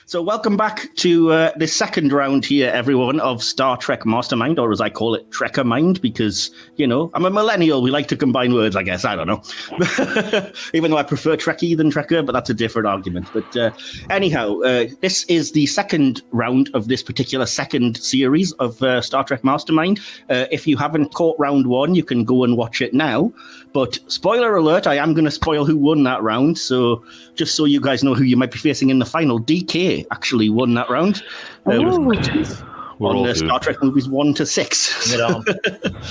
So welcome back to the second round here, everyone, of Star Trek Mastermind, or as I call it, TrekkerMind, because, you know, I'm a millennial. We like to combine words, I guess. I don't know. Even though I prefer Trekkie than Trekker, but that's a different argument. But anyhow, this is the second round of this particular second series of Star Trek Mastermind. If you haven't caught round one, you can go and watch it now. But spoiler alert, I am going to spoil who won that round. So just so you guys know who you might be facing in the final, DK actually won that round. On the Star Trek movies 1 to 6. Bring it on.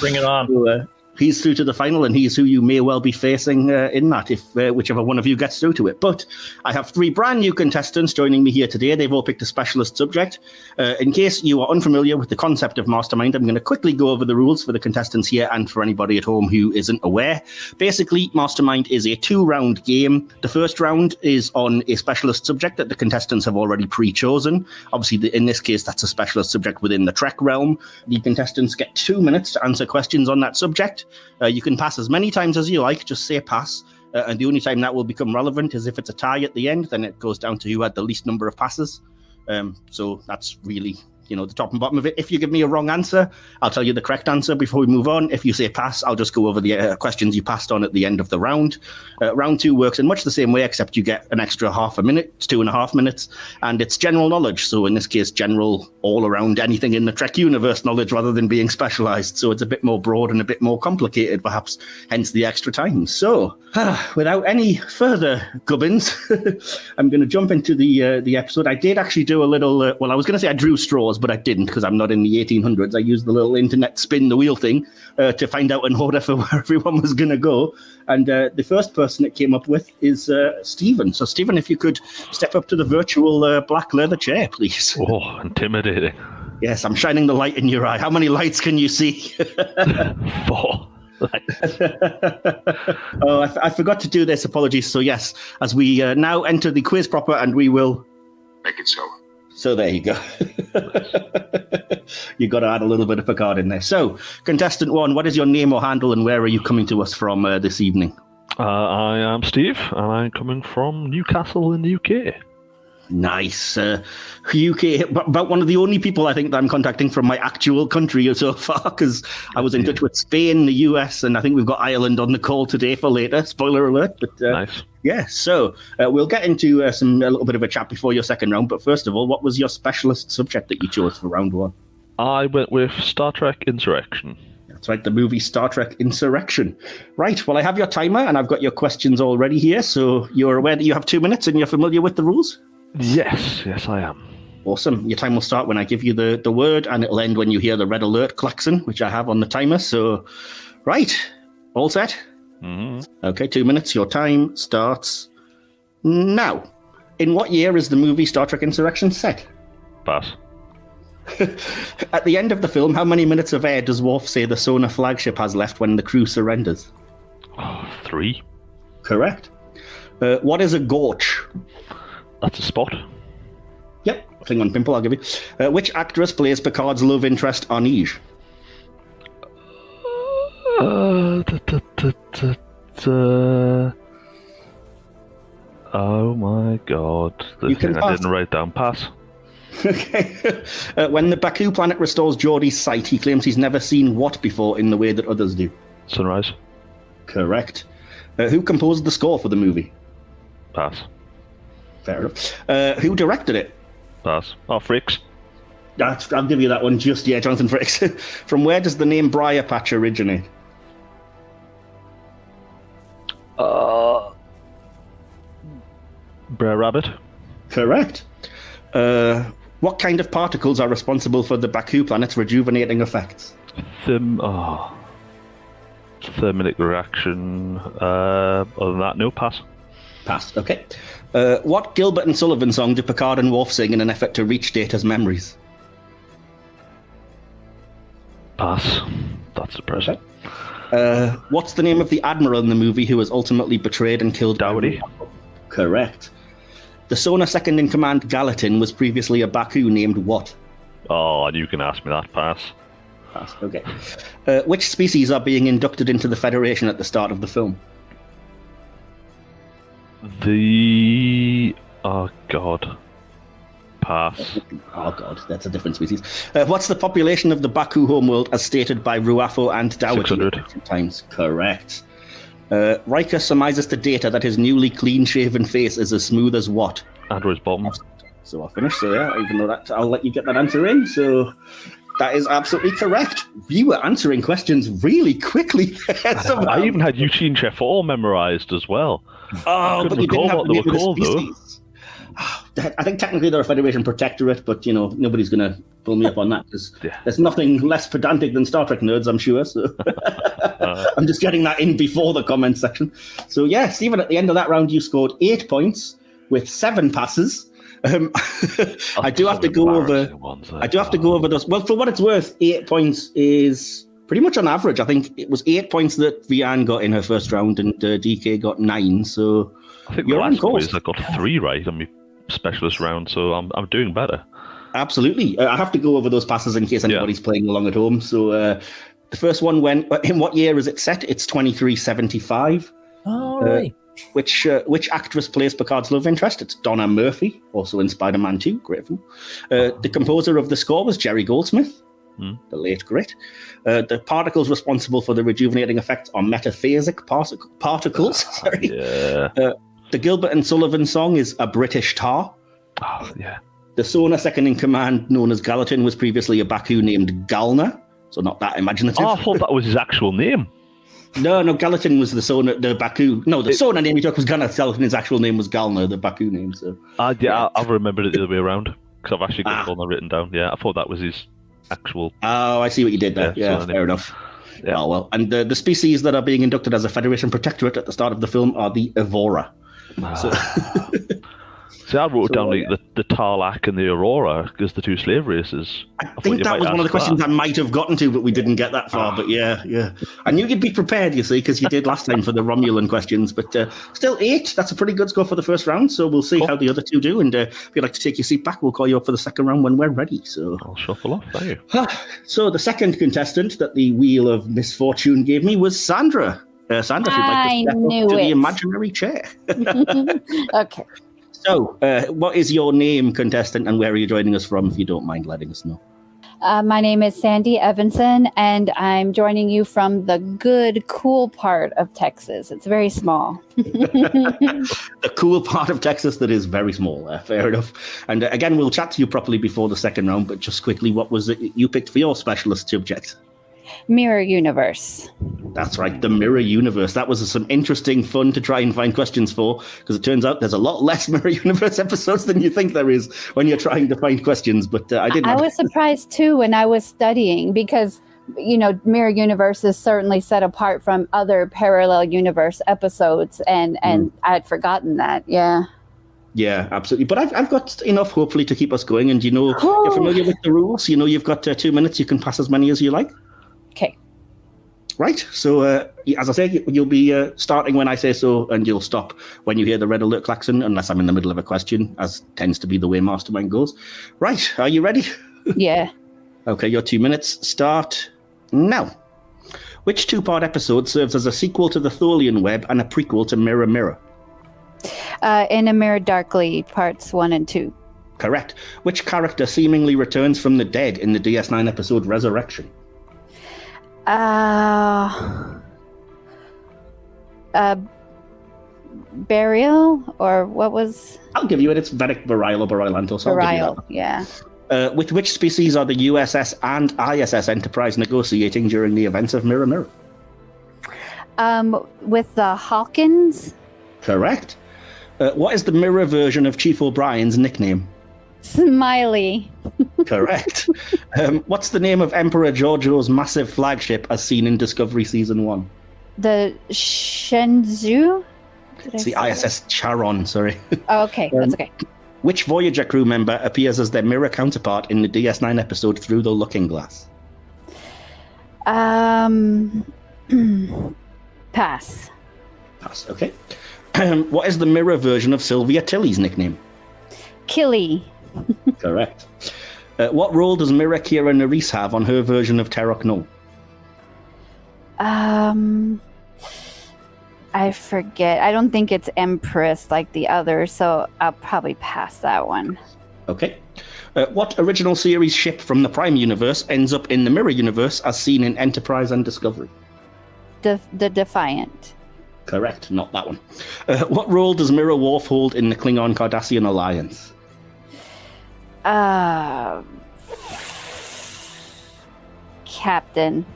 Bring it on. So, he's through to the final, and he's who you may well be facing in that, if whichever one of you gets through to it. But I have 3 brand new contestants joining me here today. They've all picked a specialist subject. In case you are unfamiliar with the concept of Mastermind, I'm going to quickly go over the rules for the contestants here and for anybody at home who isn't aware. Basically, Mastermind is a 2-round game. The first round is on a specialist subject that the contestants have already pre-chosen. Obviously, in this case, that's a specialist subject within the Trek realm. The contestants get 2 minutes to answer questions on that subject. You can pass as many times as you like, just say pass. And the only time that will become relevant is if it's a tie at the end, then it goes down to who had the least number of passes. So that's really, you know, the top and bottom of it. If you give me a wrong answer, I'll tell you the correct answer before we move on. If you say pass, I'll just go over the questions you passed on at the end of the round. Round 2 works in much the same way, except you get an extra half a minute, 2.5 minutes, and it's general knowledge. So in this case, general all around anything in the Trek universe knowledge rather than being specialized. So it's a bit more broad and a bit more complicated, perhaps, hence the extra time. So without any further gubbins, I'm going to jump into the episode. I did actually do a little, well, I was going to say I drew straws, but I didn't because I'm not in the 1800s. I used the little internet spin the wheel thing to find out an order for where everyone was going to go. And the first person it came up with is Stephen. So, Stephen, if you could step up to the virtual black leather chair, please. Oh, intimidating. Yes, I'm shining the light in your eye. How many lights can you see? 4 lights. Oh, I forgot to do this. Apologies. So, yes, as we now enter the quiz proper, and we will make it so. So there you go. You got to add a little bit of Picard in there. So, contestant 1, what is your name or handle, and where are you coming to us from this evening? I am Steve, and I'm coming from Newcastle in the UK. Nice. UK, about one of the only people I think that I'm contacting from my actual country so far, because I was in touch with Spain, the US, and I think we've got Ireland on the call today for later. Spoiler alert. But nice. Yeah, so we'll get into a little bit of a chat before your second round. But first of all, what was your specialist subject that you chose for round 1? I went with Star Trek Insurrection. That's right, the movie Star Trek Insurrection. Right, well, I have your timer and I've got your questions already here. So you're aware that you have 2 minutes and you're familiar with the rules? Yes, I am. Awesome. Your time will start when I give you the word, and it'll end when you hear the red alert klaxon, which I have on the timer. So, right, all set? Mm-hmm. Okay, 2 minutes. Your time starts now. In what year is the movie Star Trek Insurrection set? Pass. At the end of the film, how many minutes of air does Worf say the Sona flagship has left when the crew surrenders? 3. Correct. What is a gorge? That's a spot. Yep, Klingon pimple, I'll give you. Which actress plays Picard's love interest, Arnige? Oh my god. The thing I didn't write down. Pass. Okay. When the Baku planet restores Geordie's sight, he claims he's never seen what before in the way that others do? Sunrise. Correct. Who composed the score for the movie? Pass. Fair enough. Who directed it? Pass. Oh, Fricks. I'll give you that one just, yeah, Jonathan Frakes. From where does the name Briar Patch originate? Brer Rabbit. Correct. What kind of particles are responsible for the Baku planet's rejuvenating effects? Thermic reaction. Other than that, no, pass. Pass, okay. What Gilbert and Sullivan song do Picard and Worf sing in an effort to reach Data's memories? Pass. That's depressing. What's the name of the admiral in the movie who was ultimately betrayed and killed? Dowdy. Correct. The Sona second-in-command Gallatin was previously a Baku named what? Oh, you can ask me that. Pass. Pass, okay. Which species are being inducted into the Federation at the start of the film? Oh, God. Pass. Oh, God, that's a different species. What's the population of the Baku homeworld as stated by Ruafo and Dougherty? 600. Times. Correct. Riker surmises to Data that his newly clean-shaven face is as smooth as what? Android's bottom. So I'll finish. So yeah, even though that, I'll let you get that answer in. So that is absolutely correct. You were answering questions really quickly. I even had Eugene Chef all memorized as well. Oh, but you didn't have what the they name were of called, the though. species. I think technically they're a Federation protectorate, but nobody's going to pull me up on that because there's nothing less pedantic than Star Trek nerds, I'm sure. So I'm just getting that in before the comment section. So yeah, Stephen, at the end of that round, you scored 8 points with 7 passes. I do have to go over. I do have to go over those. Well, for what it's worth, 8 points is pretty much on average. I think it was 8 points that Vian got in her first round, and DK got 9. So I think you're the on last course. quiz I got 3 right on my specialist round, so I'm doing better. Absolutely. I have to go over those passes in case anybody's playing along at home. So the first one in what year is it set? It's 2375. All right. Which actress plays Picard's love interest? It's Donna Murphy, also in Spider-Man 2. Grateful. The composer of the score was Jerry Goldsmith, the late great. The particles responsible for the rejuvenating effect are metaphasic particles. Sorry. Yeah. The Gilbert and Sullivan song is A British Tar. Oh, yeah. The Sona second in command, known as Gallatin, was previously a Baku named Galna, so not that imaginative. Oh, I thought that was his actual name. No, Gallatin was the Sona, the Baku. No, the Sona name he took was Gallatin. His actual name was Galna, the Baku name. So I've remembered it the other way around because I've actually got Galna written down. Yeah, I thought that was his actual. Oh, I see what you did there. Yeah, fair enough. Yeah. Oh well, and the species that are being inducted as a Federation protectorate at the start of the film are the Evora. See, I wrote down the Tarlac and the Aurora as the 2 slave races. I think that was one of the questions I might have gotten to, but we didn't get that far. But yeah. I knew you'd be prepared, you see, because you did last time for the Romulan questions. But still 8, that's a pretty good score for the first round. So we'll see how the other 2 do. And if you'd like to take your seat back, we'll call you up for the second round when we're ready. So I'll shuffle off, thank you. So the second contestant that the Wheel of Misfortune gave me was Sandra. Sandra, if you'd like to step up to the imaginary chair. Okay. So, what is your name, contestant, and where are you joining us from, if you don't mind letting us know? My name is Sandy Eavenson, and I'm joining you from the good, cool part of Texas. It's very small. The cool part of Texas that is very small. Fair enough. And again, we'll chat to you properly before the second round, but just quickly, what was it you picked for your specialist subject? Mirror universe. That's right, the mirror universe. That was some interesting fun to try and find questions for, because it turns out there's a lot less mirror universe episodes than you think there is when you're trying to find questions. But I didn't. I was surprised too when I was studying, because mirror universe is certainly set apart from other parallel universe episodes, and I'd forgotten that. Yeah. Yeah, absolutely. But I've got enough, hopefully, to keep us going. And you're familiar with the rules. You've got 2 minutes. You can pass as many as you like. Okay. Right. So, as I say, you'll be starting when I say so, and you'll stop when you hear the red alert klaxon, unless I'm in the middle of a question, as tends to be the way Mastermind goes. Right. Are you ready? Yeah. Okay, your 2 minutes start now. Which 2-part episode serves as a sequel to the Tholian Web and a prequel to Mirror Mirror? In a Mirror Darkly, parts 1 and 2. Correct. Which character seemingly returns from the dead in the DS9 episode Resurrection? Burial, or what was? I'll give you it. It's Vedic Burial or Burilantos. Burial, yeah. With which species are the USS and ISS Enterprise negotiating during the events of Mirror Mirror? With the Hawkins. Correct. What is the mirror version of Chief O'Brien's nickname? Smiley. Correct. What's the name of Emperor Giorgio's massive flagship as seen in Discovery Season 1? The Shenzhou? It's the ISS Charon, sorry. Oh, okay, that's okay. Which Voyager crew member appears as their mirror counterpart in the DS9 episode Through the Looking Glass? Pass. Pass, okay. What is the mirror version of Sylvia Tilly's nickname? Killy. Correct. What role does Mirror Kira Nerys have on her version of Terok Null? I forget. I don't think it's Empress like the other, so I'll probably pass that one. Okay. What original series ship from the Prime Universe ends up in the Mirror Universe as seen in Enterprise and Discovery? The Defiant. Correct, not that one. What role does Mirror Worf hold in the Klingon Cardassian alliance? Captain.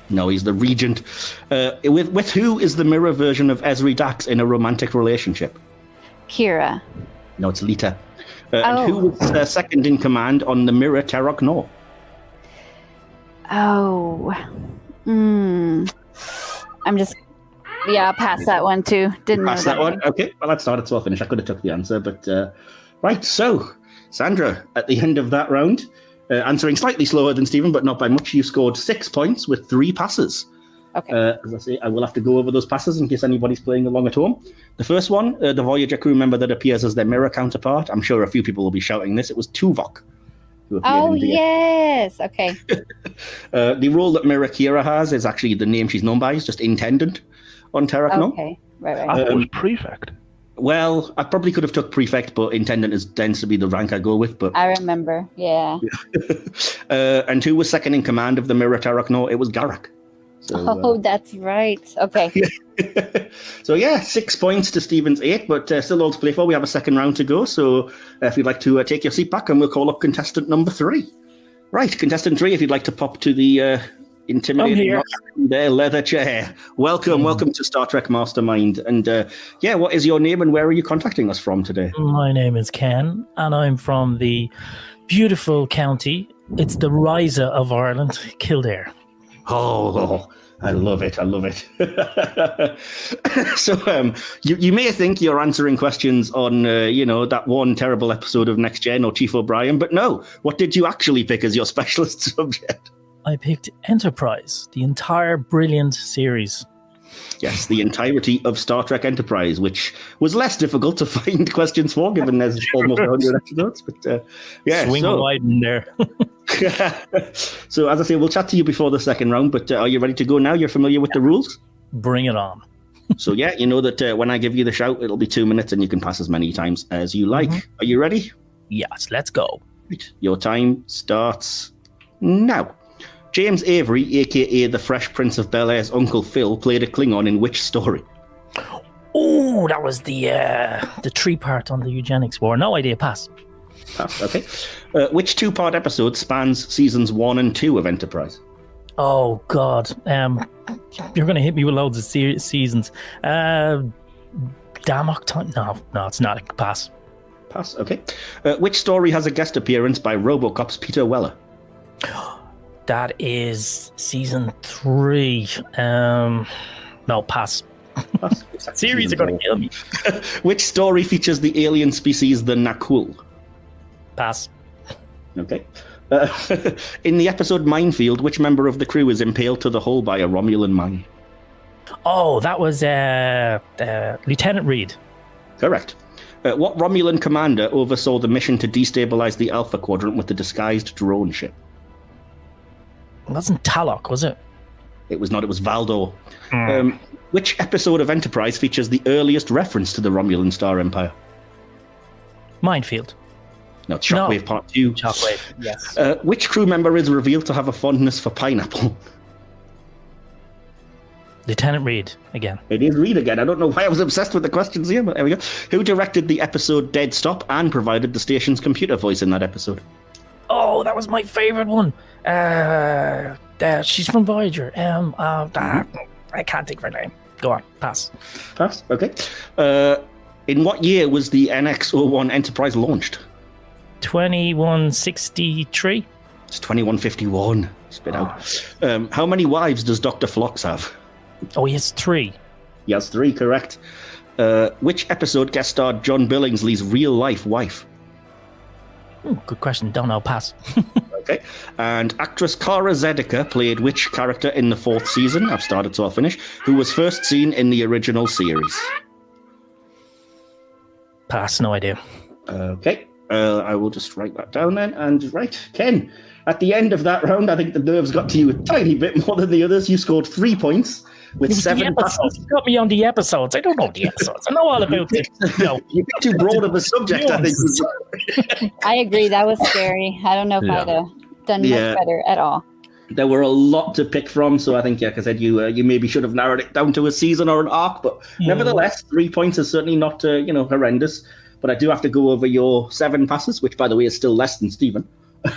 No, he's the regent. With who is the Mirror version of Ezri Dax in a romantic relationship? Kira. No, it's Lita. And who was second in command on the Mirror Terok Nor? Oh. I'm just... Yeah, I'll pass that one too. Didn't know Pass that one? Okay, well, that's started to finish. I could have took the answer, but... right, so, Sandra, at the end of that round, answering slightly slower than Stephen, but not by much, you scored 6 points with 3 passes. Okay. As I say, I will have to go over those passes in case anybody's playing along at home. The first one, the Voyager crew member that appears as their mirror counterpart. I'm sure a few people will be shouting this. It was Tuvok. Oh, yes. Okay. The role that Mirror Kira has is actually the name she's known by. It's just Intendant on Terok Nor. Okay. Right. I thought it was Prefect. Well, I probably could have took Prefect, but Intendant tends to be the rank I go with. But I remember. Yeah. And who was second in command of the Mirror Terok Nor? It was Garak. So, that's right. Okay. So, 6 points to Stephen's 8, but still all to play for. We have a second round to go. So, if you'd like to take your seat back, and we'll call up contestant number 3. Right, contestant 3, if you'd like to pop to the intimidating their leather chair. Welcome to Star Trek Mastermind. And what is your name and where are you contacting us from today? My name is Ken, and I'm from the beautiful county. It's the Riser of Ireland, Kildare. Oh, I love it. So you may think you're answering questions on, that one terrible episode of Next Gen or Chief O'Brien, but no. What did you actually pick as your specialist subject? I picked Enterprise, the entire brilliant series. Yes, the entirety of Star Trek Enterprise, which was less difficult to find questions for, given there's almost 100 episodes. But Swing wide in there. So, as I say, we'll chat to you before the second round, but are you ready to go now? You're familiar with the rules? Bring it on. So, you know that when I give you the shout, it'll be 2 minutes and you can pass as many times as you like. Are you ready? Yes, let's go. Right. Your time starts now. James Avery, a.k.a. the Fresh Prince of Bel-Air's Uncle Phil, played a Klingon in which story? Oh, that was the 3-part on the eugenics war. No idea, pass. Pass, okay. Which 2-part episode spans seasons 1 and 2 of Enterprise? Oh, God. You're going to hit me with loads of seasons. Damok time? No, it's not. Pass. Pass, okay. Which story has a guest appearance by RoboCop's Peter Weller? That is season 3. No, pass. Pass. Series are going to kill me. Which story features the alien species the Nakul? Pass. Okay. In the episode Minefield, which member of the crew is impaled to the hull by a Romulan mine? Oh, that was Lieutenant Reed. Correct. What Romulan commander oversaw the mission to destabilize the Alpha Quadrant with the disguised drone ship? It wasn't Talok, was it? It was not. It was Valdor. Which episode of Enterprise features the earliest reference to the Romulan Star Empire? Minefield. No, it's Shockwave Part 2. Shockwave, yes. Which crew member is revealed to have a fondness for pineapple? Lieutenant Reed, again. It is Reed again. I don't know why I was obsessed with the questions here, but there we go. Who directed the episode Dead Stop and provided the station's computer voice in that episode? Oh, that was my favourite one. She's from Voyager. I can't think of her name. Go on, pass. Pass, okay. In what year was the NX-01 Enterprise launched? 2163. It's 2151. Spit out. How many wives does Dr. Phlox have? Oh, he has 3. He has 3, correct. Which episode guest starred John Billingsley's real-life wife? Good question. Don't know. Pass. Okay. And actress Cara Zediker played which character in the 4th season? I've started, so I'll finish. Who was first seen in the original series? Pass. No idea. Okay. I will just write that down then. And right, Ken, at the end of that round, I think the nerves got to you a tiny bit more than the others. You scored 3 points with It was the 7 episodes. passes. You got me on the episodes. I don't know the episodes. I know all about it. No. You're too broad of a subject, I think. I agree. That was scary. I don't know if I'd have done much better at all. There were a lot to pick from, so I think, like I said, you maybe should have narrowed it down to a season or an arc, but nevertheless, 3 points is certainly not, horrendous. But I do have to go over your 7 passes, which, by the way, is still less than Stephen.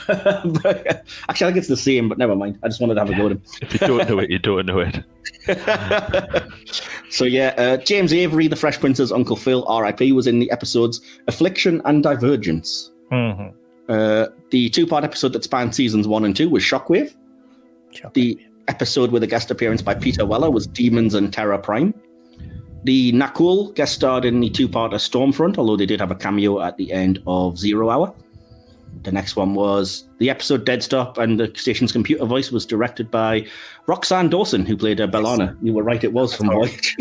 But, actually, I think it's the same, but never mind. I just wanted to have a go at him. If you don't know it, you don't know it. So, James Avery, the Fresh Prince's Uncle Phil, R.I.P., was in the episodes Affliction and Divergence. Mm-hmm. The 2-part episode that spanned seasons 1 and 2 was Shockwave. The episode with a guest appearance by Peter Weller was Demons and Terror Prime. The Nakul guest starred in the 2-parter Stormfront, although they did have a cameo at the end of 0 Hour. The next one was the episode Dead Stop, and the station's computer voice was directed by Roxanne Dawson, who played Bellana. You were right, it was from Voyage.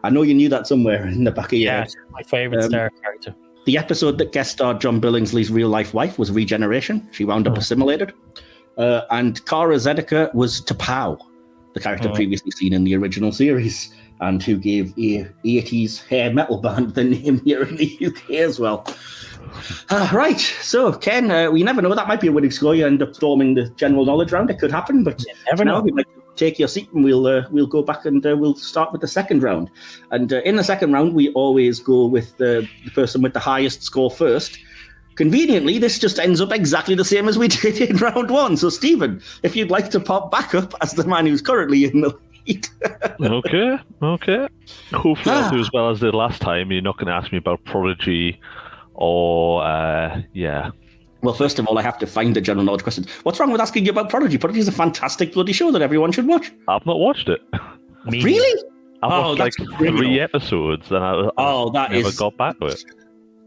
I know you knew that somewhere in the back of your head. My favourite Star character. The episode that guest starred John Billingsley's real-life wife was Regeneration. She wound up assimilated. And Kara Zediker was T'Pau, the character previously seen in the original series, and who gave a 80s hair metal band the name here in the UK as well. Right, so Ken, we never know. That might be a winning score. You end up storming the general knowledge round. It could happen, but never know. We might take your seat and we'll go back and we'll start with the second round. And in the second round, we always go with the person with the highest score first. Conveniently, this just ends up exactly the same as we did in round 1. So, Stephen, if you'd like to pop back up as the man who's currently in the lead. Okay. Hopefully I'll do as well as I did last time. You're not going to ask me about Prodigy or, Well, first of all, I have to find the general knowledge question. What's wrong with asking you about Prodigy? Prodigy is a fantastic bloody show that everyone should watch. I've not watched it. Really? I've watched like 3 episodes and I never got back to it.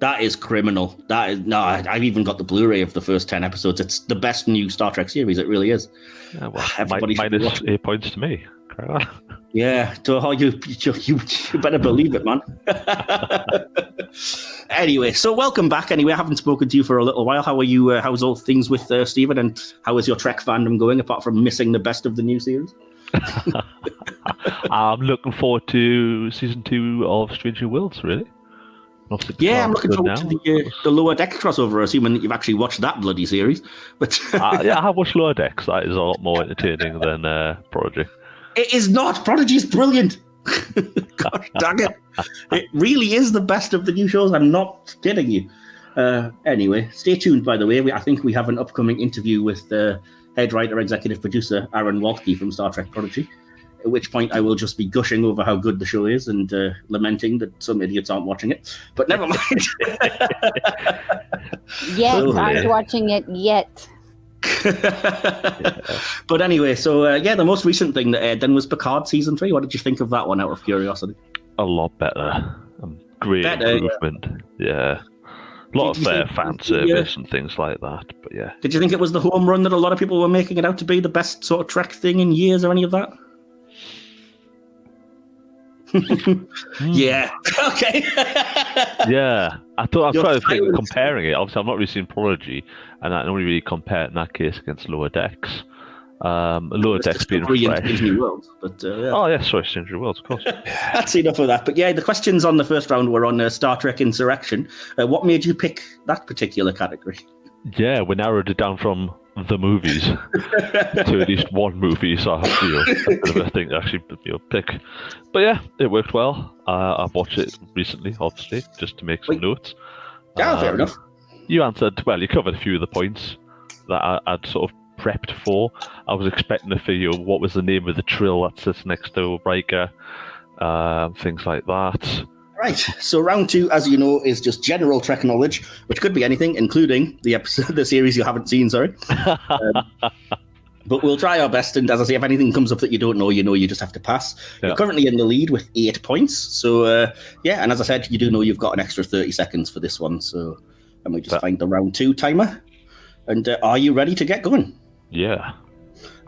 That is criminal. I've even got the Blu-ray of the first 10 episodes. It's the best new Star Trek series. It really is. Yeah, well, minus 8 points to me. Yeah, so you better believe it, man. Anyway, so welcome back. Anyway, I haven't spoken to you for a little while. How are you? How's all things with Stephen? And how is your Trek fandom going, apart from missing the best of the new series? I'm looking forward to season 2 of Stranger Worlds, really. I'm looking forward to the Lower Deck crossover, assuming that you've actually watched that bloody series. But I have watched Lower Decks. That is a lot more entertaining than Prodigy. It is not. Prodigy's brilliant. Gosh dang it. It really is the best of the new shows. I'm not kidding you. Anyway, stay tuned, by the way. I think we have an upcoming interview with the head writer, executive producer, Aaron Waltke from Star Trek Prodigy. At which point I will just be gushing over how good the show is and lamenting that some idiots aren't watching it. But never mind. Aren't watching it yet. But anyway, so the most recent thing that aired then was Picard season 3. What did you think of that one, out of curiosity? A lot better. Great improvement. Yeah. A lot of fan service and things like that. But yeah. Did you think it was the home run that a lot of people were making it out to be, the best sort of Trek thing in years or any of that? Yeah. Okay. Yeah. I thought I was trying to comparing it. Obviously, I've not really seen Prodigy, and I only really compare it in that case against Lower Decks. Lower Decks being fresh. Worlds, but, Oh, yeah, sorry, Stranger Worlds, of course. That's enough of that. But yeah, the questions on the first round were on Star Trek Insurrection. What made you pick that particular category? Yeah, we narrowed it down from the movies to at least one movie, so I have to think actually pick. But yeah, it worked well. I've watched it recently, obviously, just to make some notes. Yeah, fair enough. You answered well. You covered a few of the points that I'd sort of prepped for. I was expecting to figure what was the name of the trill that sits next to Riker, things like that. Right, so round 2, as you know, is just general Trek knowledge, which could be anything, including the series you haven't seen, sorry. But we'll try our best, and as I say, if anything comes up that you don't know, you just have to pass. Yeah. You're currently in the lead with 8 points, so and as I said, you do know you've got an extra 30 seconds for this one, so let me just find the round 2 timer. And are you ready to get going? Yeah.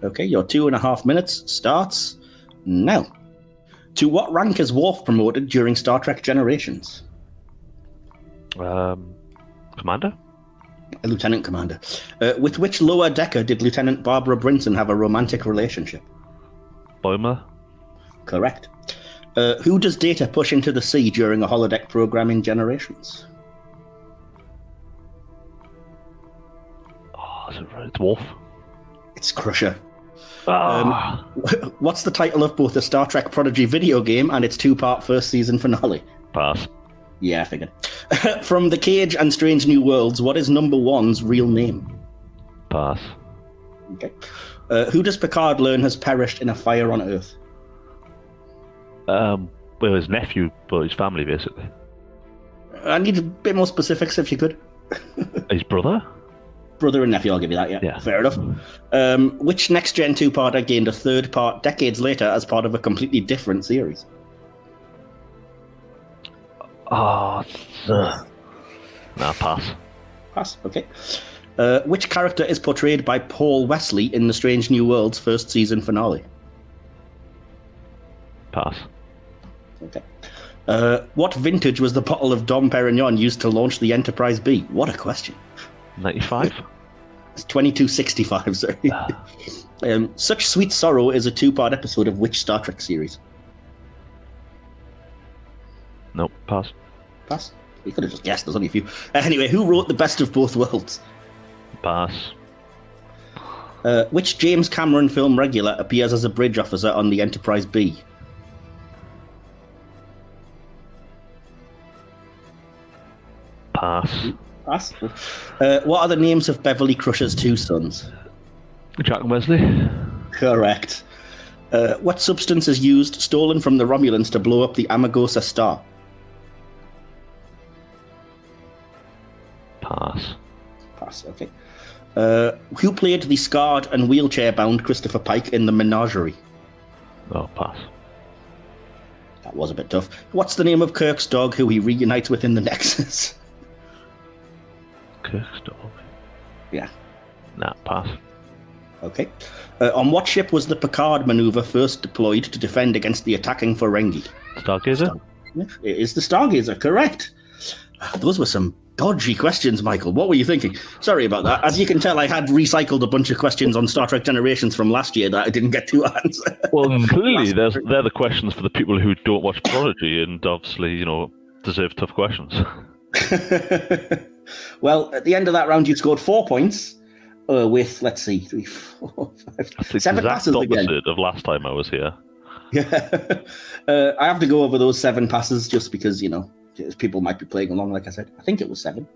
Okay, your 2.5 minutes starts now. To what rank is Worf promoted during Star Trek Generations? Commander? A Lieutenant Commander. With which lower decker did Lieutenant Barbara Brinson have a romantic relationship? Boimer? Correct. Who does Data push into the sea during a holodeck program in Generations? Oh, is it right? Dwarf? It's Crusher. Ah, What's the title of both the Star Trek Prodigy video game and its two-part first season finale? pass. Yeah, I figured. From The Cage and Strange New Worlds, what is number one's real name? Pass. Okay. Who does Picard learn has perished in a fire on Earth? Well, his nephew, but his family, basically. I need a bit more specifics if you could. His brother? Brother and nephew, I'll give you that, yeah. Fair enough. Which Next Gen two-parter gained a third part decades later as part of a completely different series? Oh, nah, pass. Pass, okay. Which character is portrayed by Paul Wesley in the Strange New Worlds first season finale? Pass. Okay. What vintage was the bottle of Dom Perignon used to launch the Enterprise B? What a question. 95? It's 2265, sorry. Such Sweet Sorrow is a two-part episode of which Star Trek series? Nope, pass. Pass? You could have just guessed, there's only a few. Anyway, who wrote The Best of Both Worlds? Pass. Which James Cameron film regular appears as a bridge officer on the Enterprise B? Pass. Pass. What are the names of Beverly Crusher's two sons? Jack and Wesley? Correct. What substance is used, stolen from the Romulans, to blow up the Amagosa star? Pass. Pass, okay. Who played the scarred and wheelchair-bound Christopher Pike in The Menagerie? Oh, pass. That was a bit tough. What's the name of Kirk's dog who he reunites with in the Nexus? Kirk's dog? Yeah. Nah, pass. Okay. On what ship was the Picard maneuver first deployed to defend against the attacking Ferengi? Stargazer? It is the Stargazer, correct. Those were some dodgy questions, Michael. What were you thinking? Sorry about that. As you can tell, I had recycled a bunch of questions on Star Trek Generations from last year that I didn't get to answer. Well, clearly, they're the questions for the people who don't watch Prodigy and obviously, deserve tough questions. Well, at the end of that round, you scored 4 points with, let's see, 3, 4, 5, That's 7 passes opposite again. of last time I was here. Yeah. I have to go over those 7 passes just because, people might be playing along, like I said. I think it was 7.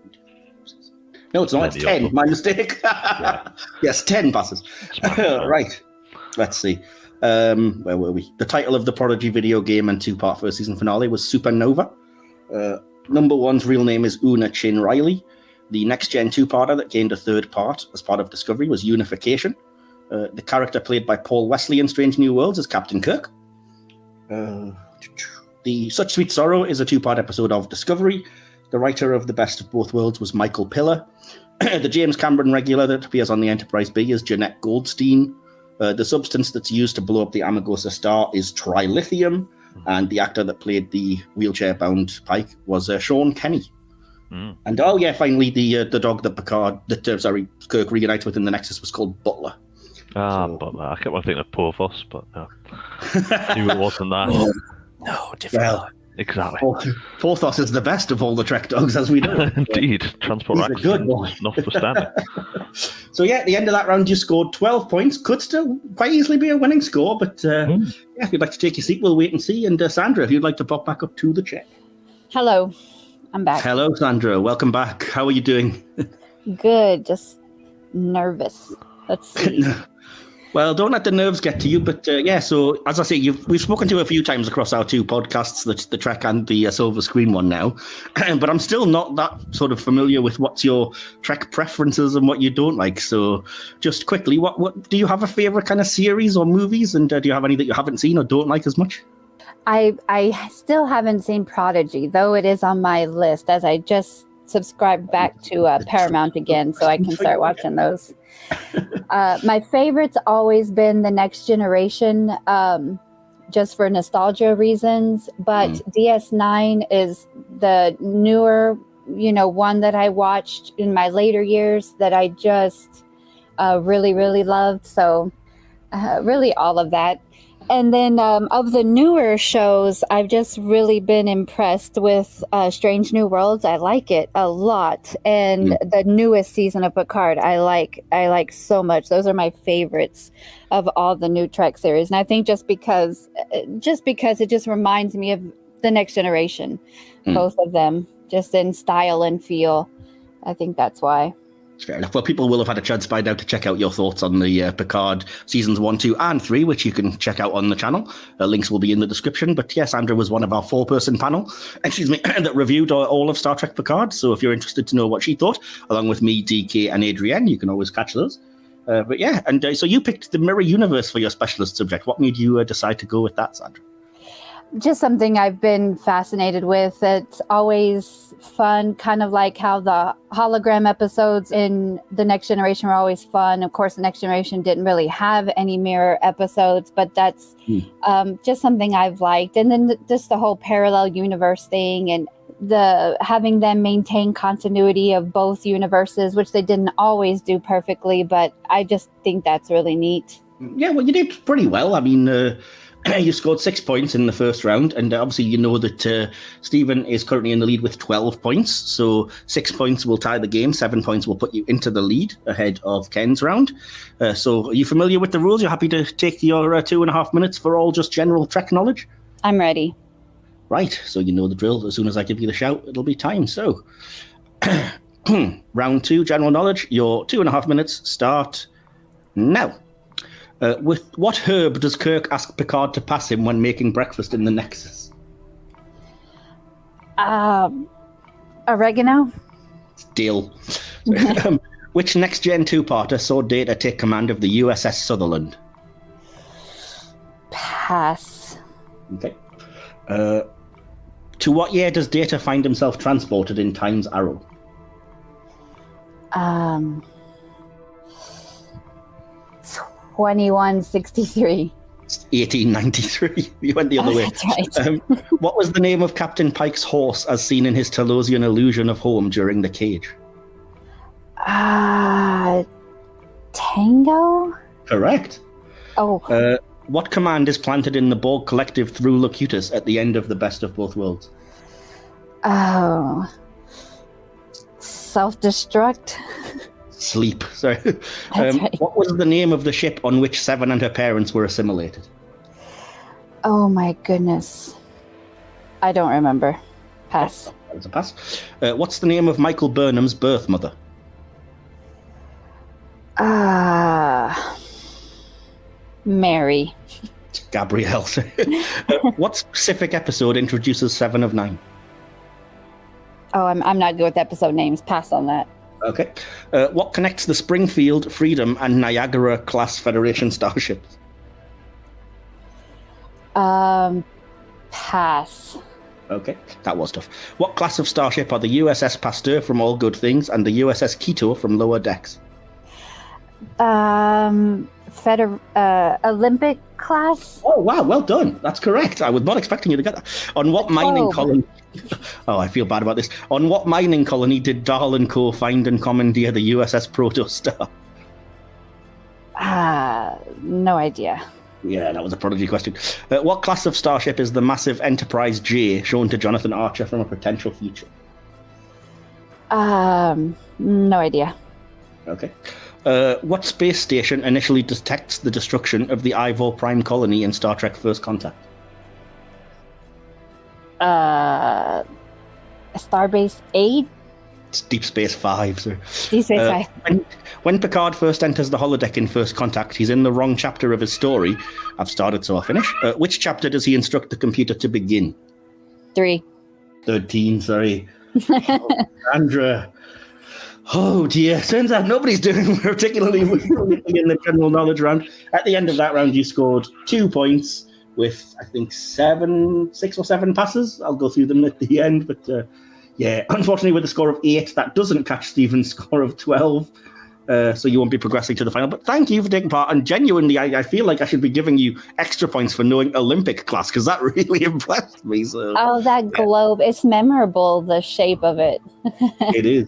No, it's not. It's 10. My mistake. Yeah. Yes, 10 passes. Right. Let's see. Where were we? The title of the Prodigy video game and two-part first season finale was Supernova. Number one's real name is Una Chin Riley. The Next Gen two-parter that gained a third part as part of Discovery was Unification. The character played by Paul Wesley in Strange New Worlds is Captain Kirk. The Such Sweet Sorrow is a two-part episode of Discovery. The writer of The Best of Both Worlds was Michael Piller. The James Cameron regular that appears on the Enterprise B is Jeanette Goldstein. The substance that's used to blow up the Amagosa star is trilithium. And the actor that played the wheelchair-bound Pike was Sean Kenny. Mm. And finally, the dog that Kirk reunites with in the Nexus was called Butler. Butler. I kept on thinking of Porthos, but no. Knew it wasn't that. No, different. Well, exactly. Porthos is the best of all the Trek dogs, as we know. Indeed. Transport He's a good boy. Notwithstanding. So, at the end of that round, you scored 12 points. Could still quite easily be a winning score, but if you'd like to take your seat, we'll wait and see. And Sandra, if you'd like to pop back up to the chair. Hello. I'm back. Hello, Sandra. Welcome back. How are you doing? Good. Just nervous. Let's see. Well, don't let the nerves get to you. But so as I say, we've spoken to you a few times across our two podcasts, the Trek and the Silver Screen one now. But I'm still not that sort of familiar with what's your Trek preferences and what you don't like. So just quickly, what do you have a favorite kind of series or movies? And do you have any that you haven't seen or don't like as much? I still haven't seen Prodigy, though it is on my list, as I just subscribed back to Paramount again, so I can start watching those. My favorite's always been The Next Generation, just for nostalgia reasons. But DS9 is the newer, one that I watched in my later years that I just really, really loved. So really all of that. And then of the newer shows, I've just really been impressed with Strange New Worlds. I like it a lot, and the newest season of Picard, I like so much. Those are my favorites of all the new Trek series, and I think just because it just reminds me of the Next Generation, both of them, just in style and feel. I think that's why. Fair enough. Well, people will have had a chance by now to check out your thoughts on the Picard seasons 1, 2, and 3, which you can check out on the channel. Links will be in the description. But yes, Andrew was one of our 4-person panel, that reviewed all of Star Trek Picard. So if you're interested to know what she thought, along with me, DK, and Adrienne, you can always catch those. But yeah, and so you picked the Mirror Universe for your specialist subject. What made you decide to go with that, Sandra? Just something I've been fascinated with. It's always fun, kind of like how the hologram episodes in The Next Generation were always fun. Of course, The Next Generation didn't really have any mirror episodes, but that's just something I've liked. And then just the whole parallel universe thing, and the having them maintain continuity of both universes, which they didn't always do perfectly, but I just think that's really neat. Yeah, well, you did pretty well. I mean, you scored 6 points in the first round, and obviously you know that Stephen is currently in the lead with 12 points, so 6 points will tie the game, 7 points will put you into the lead ahead of Ken's round. So are you familiar with the rules? You're happy to take your 2.5 minutes for all just general Trek knowledge? I'm ready. Right, so you know the drill. As soon as I give you the shout, it'll be time. So, round 2, general knowledge. Your 2.5 minutes start now. With what herb does Kirk ask Picard to pass him when making breakfast in the Nexus? Oregano? It's dill. Which Next Gen 2-parter saw Data take command of the USS Sutherland? Pass. Okay. To what year does Data find himself transported in Time's Arrow? 2163. 1893. You went the other way. That's right. What was the name of Captain Pike's horse as seen in his Telosian illusion of home during the cage? Tango? Correct. Oh. What command is planted in the Borg Collective through Locutus at the end of the Best of Both Worlds? Oh. Self-destruct? Sleep. Sorry. Right. What was the name of the ship on which Seven and her parents were assimilated? Oh my goodness. I don't remember. Pass. That was a pass. What's the name of Michael Burnham's birth mother? Mary. It's Gabrielle. What specific episode introduces 7 of 9? Oh, I'm not good with episode names. Pass on that. Okay. What connects the Springfield, Freedom, and Niagara class Federation starships? Pass. Okay, that was tough. What class of starship are the USS Pasteur from All Good Things and the USS Quito from Lower Decks? Olympic class? Oh, wow, well done. That's correct. I was not expecting you to get that. On what mining colony... Oh, I feel bad about this. On what mining colony did Dahl and Co. find and commandeer the USS Protostar? No idea. Yeah, that was a prodigy question. What class of starship is the massive Enterprise J shown to Jonathan Archer from a potential future? No idea. Okay. What space station initially detects the destruction of the Ivor Prime colony in Star Trek First Contact? Starbase 8? It's Deep Space 5, sir. Deep Space 5. When Picard first enters the holodeck in First Contact, he's in the wrong chapter of his story. I've started, so I'll finish. Which chapter does he instruct the computer to begin? 3. 13, sorry. Andra. Oh dear, turns out nobody's doing particularly well in the general knowledge round. At the end of that round, you scored 2 points with, I think, 6 or 7 passes. I'll go through them at the end, but yeah, unfortunately with a score of 8, that doesn't catch Stephen's score of 12. So you won't be progressing to the final. But thank you for taking part. And genuinely, I feel like I should be giving you extra points for knowing Olympic class, because that really impressed me. So, oh, that globe. It's memorable, the shape of it. It is.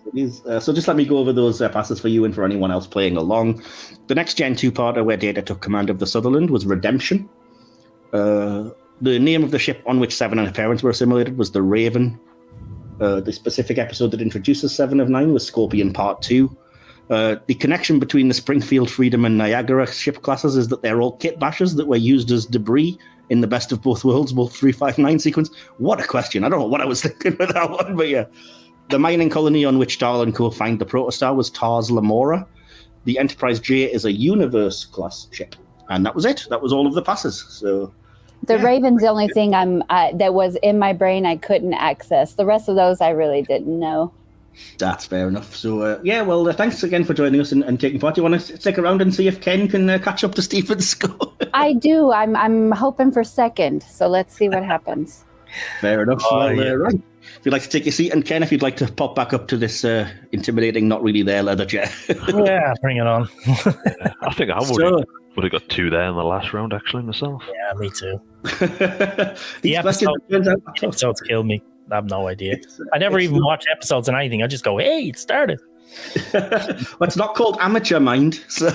So just let me go over those passes for you and for anyone else playing along. The Next Gen 2-parter where Data took command of the Sutherland was Redemption. The name of the ship on which Seven and her parents were assimilated was the Raven. The specific episode that introduces Seven of Nine was Scorpion Part 2. The connection between the Springfield, Freedom, and Niagara ship classes is that they're all kit bashes that were used as debris in the Best of Both Worlds World 359 sequence. What a question. I don't know what I was thinking with that one, but yeah. The mining colony on which Dahl and co. find the protostar was Tars Lamora. The Enterprise J is a Universe-class ship. And that was it. That was all of the passes. So... The Raven's the only thing that was in my brain I couldn't access. The rest of those I really didn't know. That's fair enough. So, thanks again for joining us and taking part. Do you want to stick around and see if Ken can catch up to Stephen's score? I do. I'm hoping for second, so let's see what happens. Fair enough. Right. If you'd like to take your seat, and Ken, if you'd like to pop back up to this intimidating, not really there leather chair. Yeah, bring it on. I think I would have got 2 there in the last round, actually, myself. Yeah, me too. These episodes killed me. I have no idea. I never even watch episodes and anything. I just go, hey, it started. Well, it's not called amateur mind. So.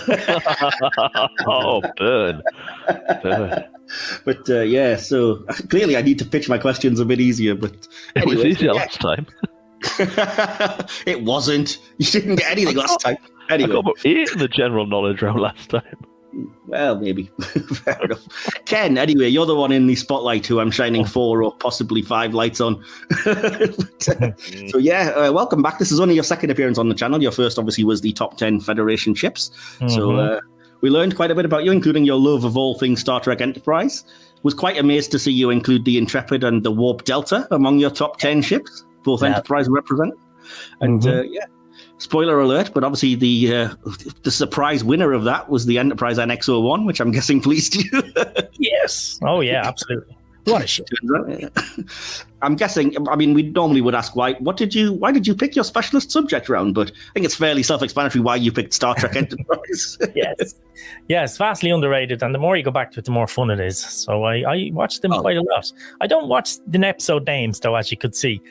Oh, burn. But so clearly I need to pitch my questions a bit easier. But anyway, it was easier last time. It wasn't. You didn't get anything last time. Anyway. I got about 8 in the general knowledge round last time. Well, maybe. Fair enough. Ken, anyway, you're the one in the spotlight who I'm shining 4 or possibly 5 lights on. Welcome back. This is only your second appearance on the channel. Your first, obviously, was the top 10 Federation ships. Mm-hmm. So we learned quite a bit about you, including your love of all things Star Trek Enterprise. Was quite amazed to see you include the Intrepid and the Warp Delta among your top 10 ships, both Enterprise represented. And spoiler alert, but obviously the surprise winner of that was the Enterprise NX-01, which I'm guessing pleased you. Yes. Oh, yeah, absolutely. What a shit. I'm guessing, I mean, we normally would ask why did you pick your specialist subject round, but I think it's fairly self-explanatory why you picked Star Trek Enterprise. Yes. Yeah, it's vastly underrated, and the more you go back to it, the more fun it is. So I watch them quite a lot. I don't watch the episode names, though, as you could see.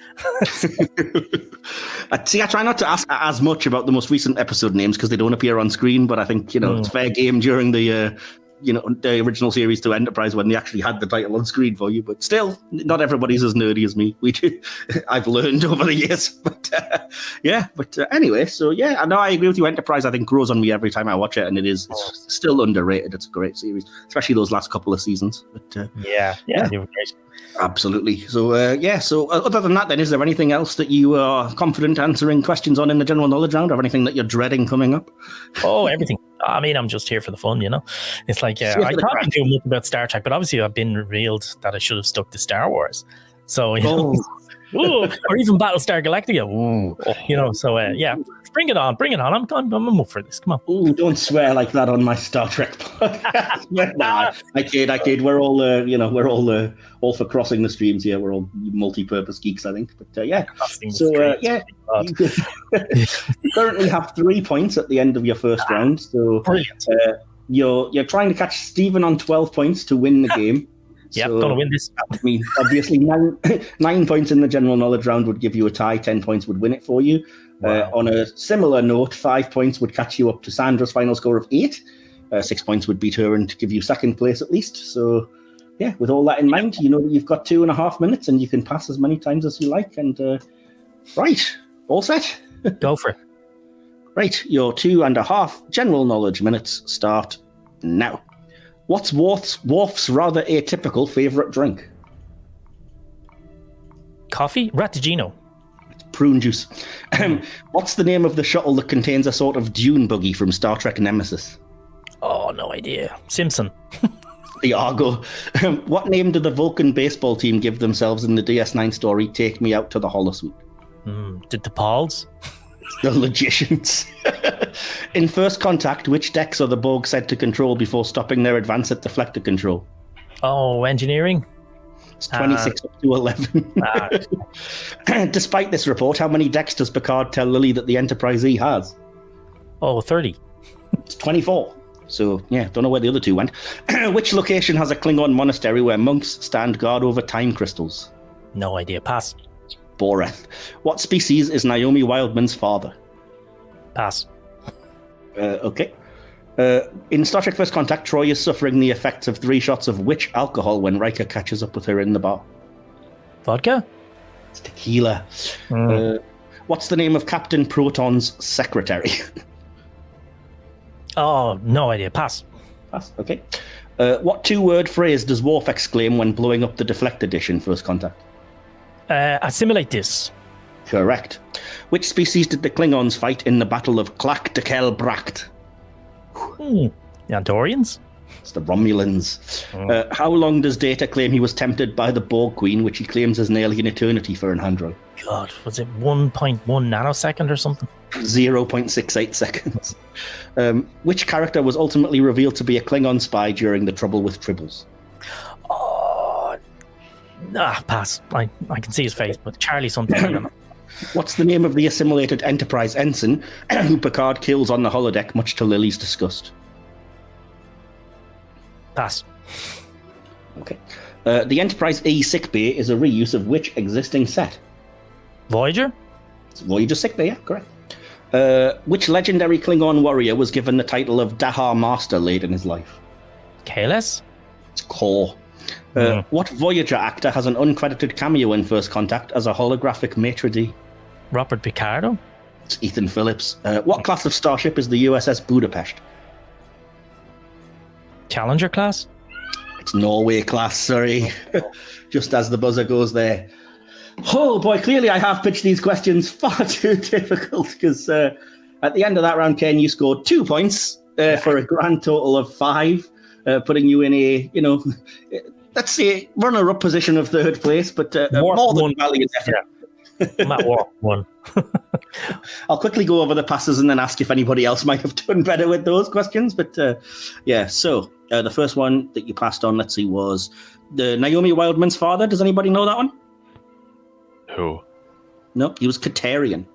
I try not to ask as much about the most recent episode names because they don't appear on screen, but I think, it's fair game during the original series to Enterprise when they actually had the title on screen for you. But still, not everybody's as nerdy as me. I've learned over the years. But anyway, so yeah, I know I agree with you. Enterprise, I think, grows on me every time I watch it, and it's still underrated. It's a great series, especially those last couple of seasons. But yeah, you're great. Absolutely. So other than that, then, is there anything else that you are confident answering questions on in the general knowledge round, or anything that you're dreading coming up? Oh, everything. I mean, I'm just here for the fun, It's like, I can't do much about Star Trek, but obviously I've been revealed that I should have stuck to Star Wars. So, or even Battlestar Galactica. Bring it on. I'm up for this. Come on. Ooh, don't swear like that on my Star Trek podcast. Nah, I kid. We're all, all for crossing the streams here. We're all multi-purpose geeks, I think. But you currently have 3 points at the end of your first round. So brilliant. You're trying to catch Stephen on 12 points to win the game. Yeah, gonna win this. I mean, obviously, 9 points in the general knowledge round would give you a tie. 10 points would win it for you. Wow. On a similar note, 5 points would catch you up to Sandra's final score of 8. 6 points would beat her and to give you second place at least. So, yeah, with all that in mind, you know that you've got 2.5 minutes and you can pass as many times as you like. And right, all set. Go for it. Right, your 2.5 general knowledge minutes start now. What's Worf's rather atypical favourite drink? Coffee? Rattigino. Prune juice. What's the name of the shuttle that contains a sort of dune buggy from Star Trek Nemesis? Oh, no idea. Simpson. The Argo. What name did the Vulcan baseball team give themselves in the DS9 story Take Me Out to the Holosuite? Did the Pauls? The Logicians. In First Contact, which decks are the Borg said to control before stopping their advance at deflector control? Oh, engineering. It's 26 up to 11. Despite this report, how many decks does Picard tell Lily that the Enterprise E has? Oh, 30. It's 24. So, yeah, don't know where the other 2 went. Which location has a Klingon monastery where monks stand guard over time crystals? No idea. Pass. Boreth. What species is Naomi Wildman's father? Pass. Okay. In Star Trek First Contact, Troy is suffering the effects of 3 shots of which alcohol when Riker catches up with her in the bar? Vodka? It's tequila. What's the name of Captain Proton's secretary? Oh, no idea. Pass. Pass, okay. What 2-word phrase does Worf exclaim when blowing up the deflector dish in First Contact? Assimilate this. Correct. Which species did the Klingons fight in the Battle of Clack de Kel Bracht? The Andorians? It's the Romulans. How long does Data claim he was tempted by the Borg Queen, which he claims is nearly an eternity for an android? God, was it 1.1 nanosecond or something? 0.68 seconds. Which character was ultimately revealed to be a Klingon spy during the Trouble with Tribbles? Oh, pass. I can see his face, but Charlie something. I don't know. What's the name of the assimilated Enterprise ensign who Picard kills on the holodeck, much to Lily's disgust? Pass. Okay. The Enterprise E sickbay is a reuse of which existing set? Voyager? It's Voyager sickbay, yeah, correct. Which legendary Klingon warrior was given the title of Dahar Master late in his life? Kalis? It's Kor. What Voyager actor has an uncredited cameo in First Contact as a holographic maitre d'? Robert Picardo? It's Ethan Phillips. What class of starship is the USS Budapest? Challenger class? It's Norway class, sorry. Just as the buzzer goes there. Oh boy, clearly I have pitched these questions far too difficult because at the end of that round, Ken, you scored 2 points for a grand total of 5, putting you in a, let's say, runner-up position of 3rd place, but more than valiant effort. Yeah. I'm at war 1. I'll quickly go over the passes and then ask if anybody else might have done better with those questions. But so the first one that you passed on, let's see, was the Naomi Wildman's father. Does anybody know that one? Who? No, he was Katarian.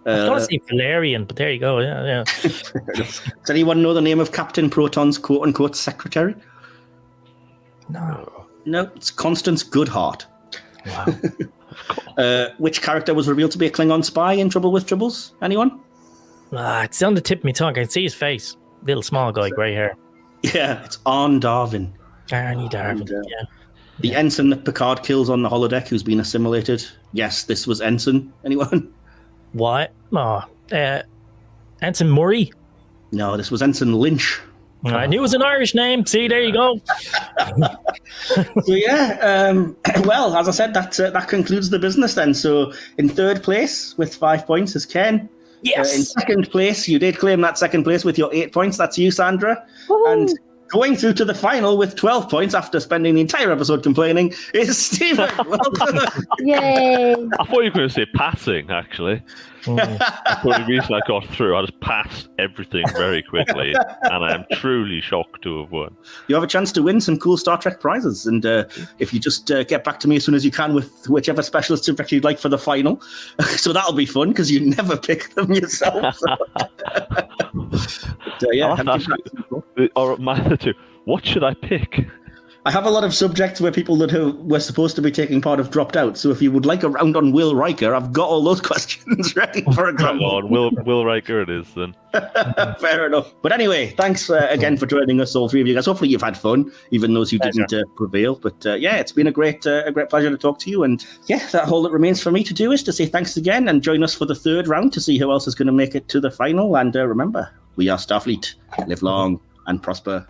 I was going to say Valerian, but there you go. Yeah. Does anyone know the name of Captain Proton's quote-unquote secretary? No. No, it's Constance Goodhart. Wow. Which character was revealed to be a Klingon spy in Trouble with Tribbles? Anyone? It's on the tip of my tongue. I can see his face. Little small guy, grey hair. Yeah, it's Arne Darwin. Arnie Darwin, yeah. The ensign that Picard kills on the holodeck who's been assimilated. Yes, this was Ensign. Anyone? What? Oh, Ensign Murray? No, this was Ensign Lynch. I knew it was an Irish name. See, there you go. So well, as I said, that concludes the business then. So in 3rd place with 5 points is Ken. Yes. In 2nd place, you did claim that 2nd place with your 8 points. That's you, Sandra. Woo-hoo. And going through to the final with 12 points after spending the entire episode complaining is Stephen. Well done. Yay! I thought you were going to say passing, actually. That's the only reason I got through. I just passed everything very quickly, and I am truly shocked to have won. You have a chance to win some cool Star Trek prizes, and if you just get back to me as soon as you can with whichever specialist subject you'd like for the final. So that'll be fun, because you never pick them yourself. So. Or my other two, what should I pick? I have a lot of subjects where people that were supposed to be taking part have dropped out. So if you would like a round on Will Riker, I've got all those questions ready for a Come on, Will Riker it is then. Fair enough. But anyway, thanks again for joining us, all 3 of you guys. Hopefully you've had fun, even those who didn't prevail. But it's been a great pleasure to talk to you. And all that remains for me to do is to say thanks again and join us for the 3rd round to see who else is going to make it to the final. And remember, we are Starfleet. Live long and prosper.